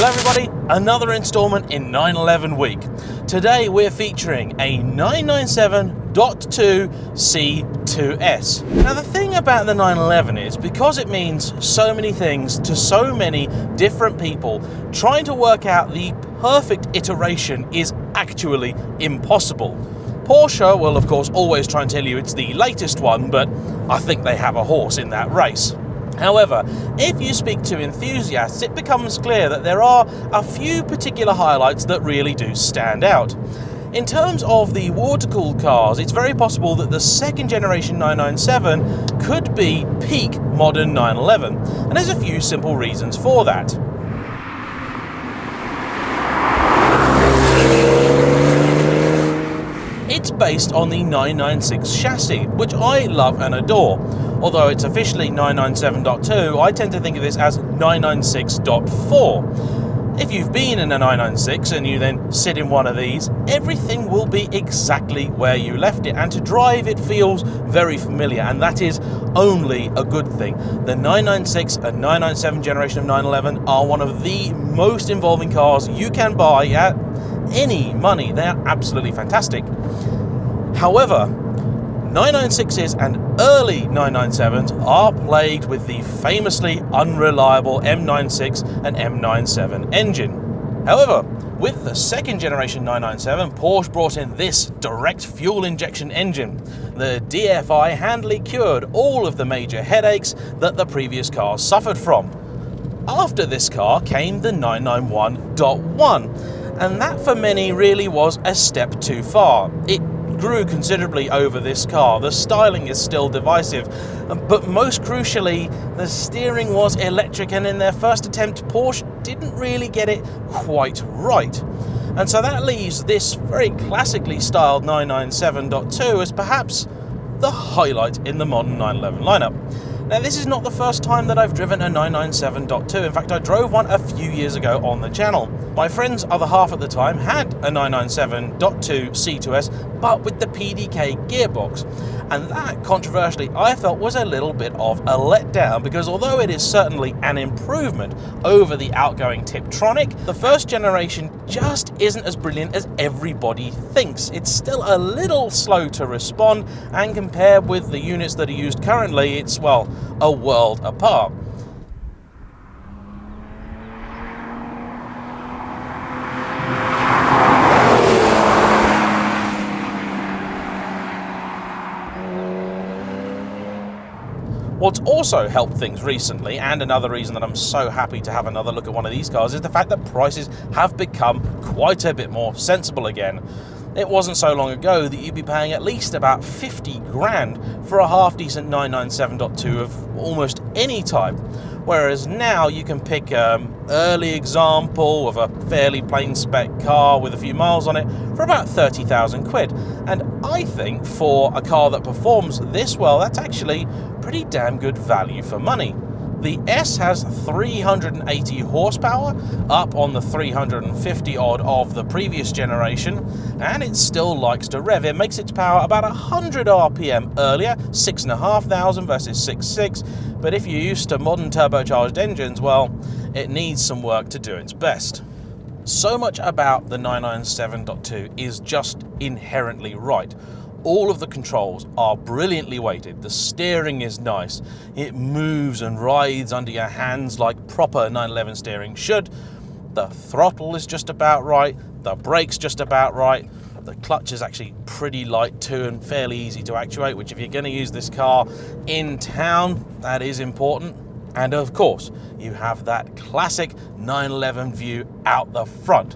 Hello everybody, another installment in 911 week. Today we're featuring a 997.2 C2S. Now the thing about the 911 is, because it means so many things to so many different people, trying to work out the perfect iteration is actually impossible. Porsche will of course always try and tell you it's the latest one, but I think they have a horse in that race. However, if you speak to enthusiasts, it becomes clear that there are a few particular highlights that really do stand out. In terms of the water-cooled cars, it's very possible that the second generation 997 could be peak modern 911, and there's a few simple reasons for that. It's based on the 996 chassis, which I love and adore. Although it's officially 997.2, I tend to think of this as 996.4. If you've been in a 996 and you then sit in one of these, everything will be exactly where you left it, and to drive it feels very familiar, and that is only a good thing. The 996 and 997 generation of 911 are one of the most involving cars you can buy at any money. They are absolutely fantastic. However, 996s and early 997s are plagued with the famously unreliable M96 and M97 engine. However, with the second generation 997, Porsche brought in this direct fuel injection engine. The DFI handily cured all of the major headaches that the previous cars suffered from. After this car came the 991.1, and that for many really was a step too far. It grew considerably over this car. The styling is still divisive, but most crucially, the steering was electric, and in their first attempt, Porsche didn't really get it quite right. And so that leaves this very classically styled 997.2 as perhaps the highlight in the modern 911 lineup. Now, this is not the first time that I've driven a 997.2. In fact, I drove one a few years ago on the channel. My friend's other half at the time had a 997.2 C2S, but with the PDK gearbox. And that, controversially, I felt was a little bit of a letdown, because although it is certainly an improvement over the outgoing Tiptronic, the first generation just isn't as brilliant as everybody thinks. It's still a little slow to respond, and compared with the units that are used currently, it's, well, a world apart. What's also helped things recently, and another reason that I'm so happy to have another look at one of these cars, is the fact that prices have become quite a bit more sensible again. It wasn't so long ago that you'd be paying at least about 50 grand for a half-decent 997.2 of almost any type, whereas now you can pick an early example of a fairly plain spec car with a few miles on it for about 30,000 quid. And I think for a car that performs this well, that's actually pretty damn good value for money. The S has 380 horsepower, up on the 350 odd of the previous generation, and it still likes to rev. It makes its power about 100 RPM earlier, 6,500 versus 6.6, but if you're used to modern turbocharged engines, well, it needs some work to do its best. So much about the 997.2 is just inherently right. All of the controls are brilliantly weighted. The steering is nice. It moves and rides under your hands like proper 911 steering should. The throttle is just about right. The brake's just about right. The clutch is actually pretty light too and fairly easy to actuate, which if you're going to use this car in town, that is important. And of course, you have that classic 911 view out the front.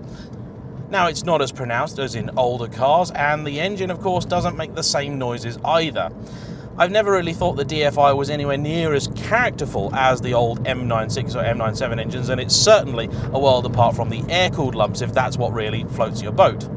Now, it's not as pronounced as in older cars, and the engine, of course, doesn't make the same noises either. I've never really thought the DFI was anywhere near as characterful as the old M96 or M97 engines, and it's certainly a world apart from the air-cooled lumps, if that's what really floats your boat.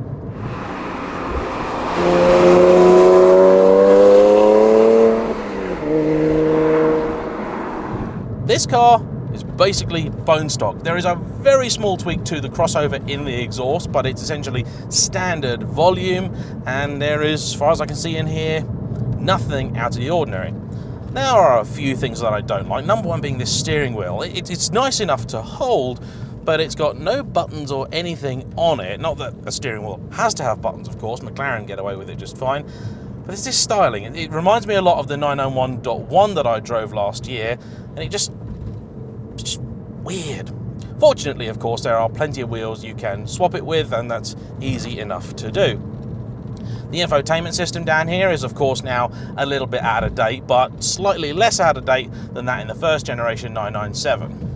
This car is basically bone stock. There is a very small tweak to the crossover in the exhaust, but it's essentially standard volume, and there is, as far as I can see in here, nothing out of the ordinary. Now, there are a few things that I don't like. Number one being this steering wheel. It's nice enough to hold, but it's got no buttons or anything on it. Not that a steering wheel has to have buttons, of course. McLaren get away with it just fine. But it's this styling. It reminds me a lot of the 991.1 that I drove last year, and it's just weird. Fortunately, of course, there are plenty of wheels you can swap it with, and that's easy enough to do. The infotainment system down here is, of course, now a little bit out of date, but slightly less out of date than that in the first generation 997.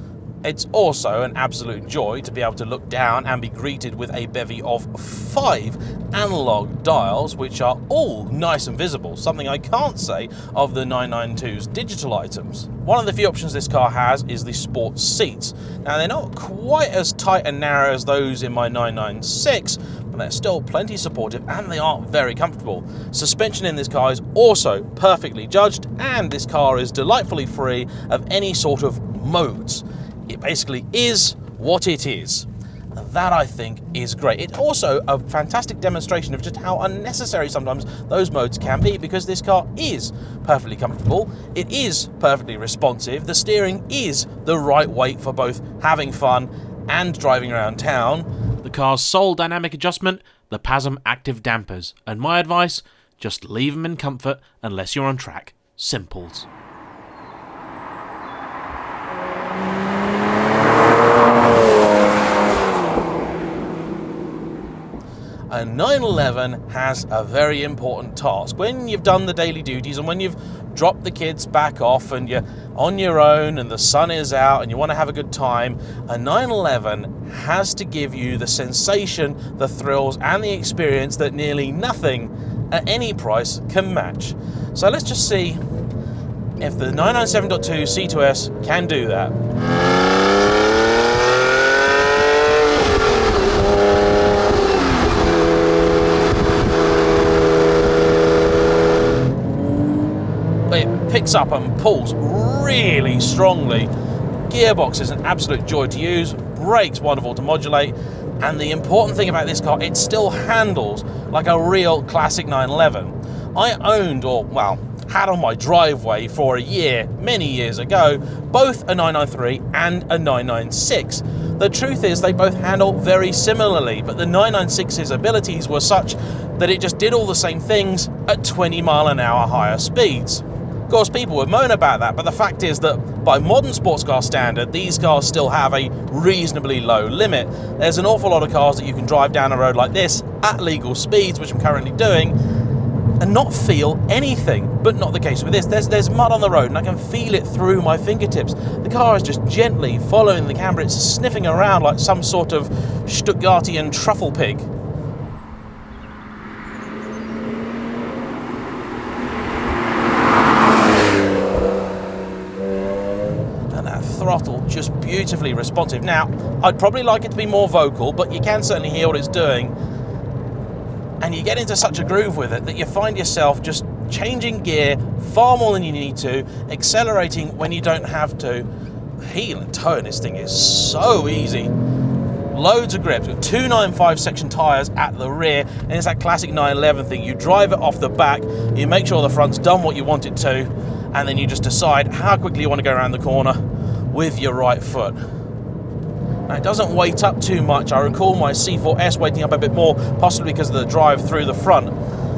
It's also an absolute joy to be able to look down and be greeted with a bevy of 5 analog dials, which are all nice and visible, something I can't say of the 992's digital items. One of the few options this car has is the sports seats. Now, they're not quite as tight and narrow as those in my 996, but they're still plenty supportive and they are very comfortable. Suspension in this car is also perfectly judged, and this car is delightfully free of any sort of modes. It basically is what it is. And that, I think, is great. It's also a fantastic demonstration of just how unnecessary sometimes those modes can be, because this car is perfectly comfortable, it is perfectly responsive, the steering is the right weight for both having fun and driving around town. The car's sole dynamic adjustment, the PASM active dampers, and my advice, just leave them in comfort unless you're on track. Simples. A 911 has a very important task. When you've done the daily duties and when you've dropped the kids back off and you're on your own and the sun is out and you want to have a good time, a 911 has to give you the sensation, the thrills and the experience that nearly nothing at any price can match. So let's just see if the 997.2 C2S can do that. Picks up and pulls really strongly. Gearbox is an absolute joy to use, brakes wonderful to modulate, and the important thing about this car, it still handles like a real classic 911. I owned, or well, had on my driveway for a year, many years ago, both a 993 and a 996. The truth is they both handle very similarly, but the 996's abilities were such that it just did all the same things at 20 mile an hour higher speeds. Of course, people would moan about that, but the fact is that by modern sports car standard, these cars still have a reasonably low limit. There's an awful lot of cars that you can drive down a road like this at legal speeds, which I'm currently doing, and not feel anything. But not the case with this. There's mud on the road and I can feel it through my fingertips. The car is just gently following the camber. It's sniffing around like some sort of Stuttgartian truffle pig. Throttle just beautifully responsive. Now, I'd probably like it to be more vocal, but you can certainly hear what it's doing, and you get into such a groove with it that you find yourself just changing gear far more than you need to, accelerating when you don't have to. Heel and toe in this thing is so easy. Loads of grips with 295 section tyres at the rear, and it's that classic 911 thing. You drive it off the back, you make sure the front's done what you want it to, and then you just decide how quickly you want to go around the corner with your right foot. Now, it doesn't weight up too much. I recall my C4S weighting up a bit more, possibly because of the drive through the front.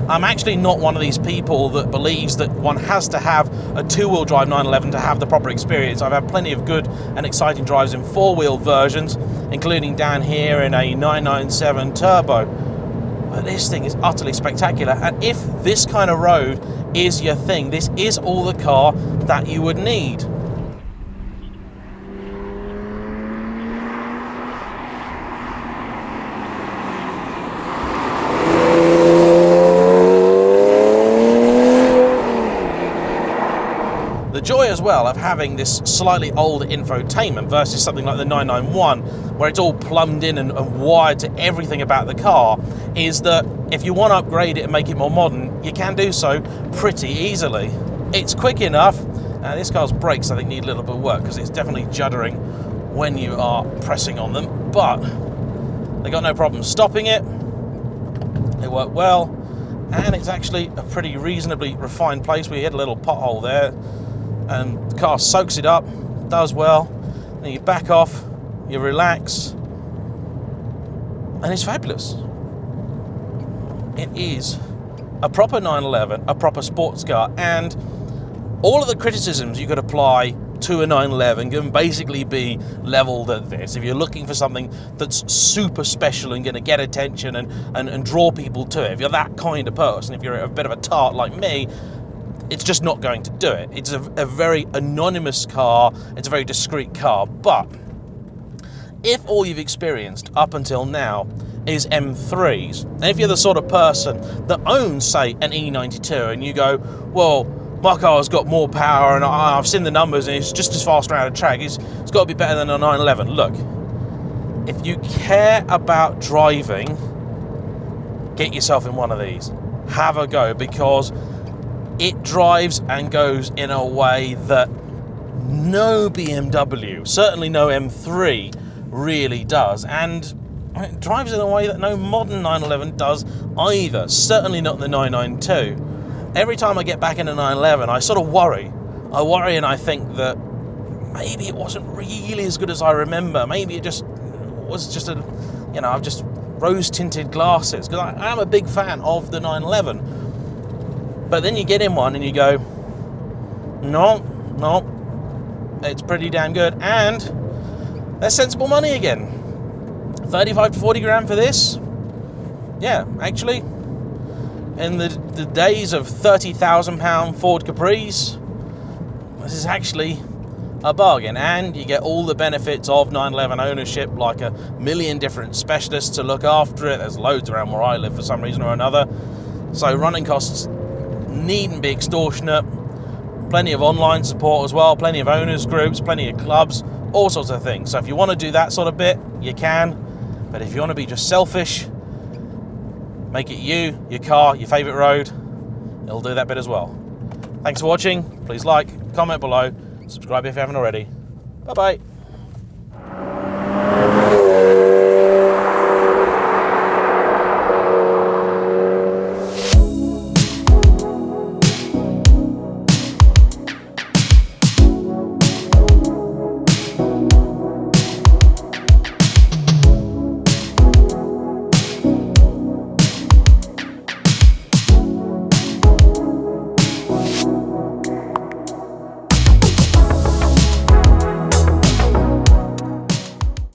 I'm actually not one of these people that believes that one has to have a two-wheel drive 911 to have the proper experience. I've had plenty of good and exciting drives in four-wheel versions, including down here in a 997 Turbo. But this thing is utterly spectacular, and if this kind of road is your thing, this is all the car that you would need. The joy as well of having this slightly older infotainment versus something like the 991, where it's all plumbed in and wired to everything about the car, is that if you want to upgrade it and make it more modern, you can do so pretty easily. It's quick enough. This car's brakes, I think, need a little bit of work because it's definitely juddering when you are pressing on them, but they got no problem stopping it. They work well, and it's actually a pretty reasonably refined place. We hit a little pothole there, and the car soaks it up, does well. Then you back off, you relax, and it's fabulous. It is a proper 911, a proper sports car, and all of the criticisms you could apply to a 911 can basically be leveled at this. If you're looking for something that's super special and going to get attention and draw people to it, if you're that kind of person, if you're a bit of a tart like me, it's just not going to do it. It's a very anonymous car, it's a very discreet car, but if all you've experienced up until now is M3s, and if you're the sort of person that owns, say, an E92, and you go, well, my car's got more power and I've seen the numbers and it's just as fast around a track, it's got to be better than a 911. Look, if you care about driving, get yourself in one of these. Have a go, because it drives and goes in a way that no BMW, certainly no M3, really does, and it drives in a way that no modern 911 does either, certainly not the 992. Every time I get back in a 911, I sort of worry. I worry and I think that maybe it wasn't really as good as I remember. Maybe it just was just I've just rose-tinted glasses, because I am a big fan of the 911. But then you get in one and you go, no, it's pretty damn good, and that's sensible money again. 35 to 40 grand for this? Yeah, actually, in the days of £30,000 Ford Capris, this is actually a bargain, and you get all the benefits of 911 ownership, like a million different specialists to look after it. There's loads around where I live for some reason or another, so running costs needn't be extortionate. Plenty of online support as well, plenty of owners groups, plenty of clubs, all sorts of things. So if you want to do that sort of bit, you can, but if you want to be just selfish, make it you, your car, your favourite road, it'll do that bit as well. Thanks for watching. Please like, comment below, subscribe if you haven't already. Bye-bye.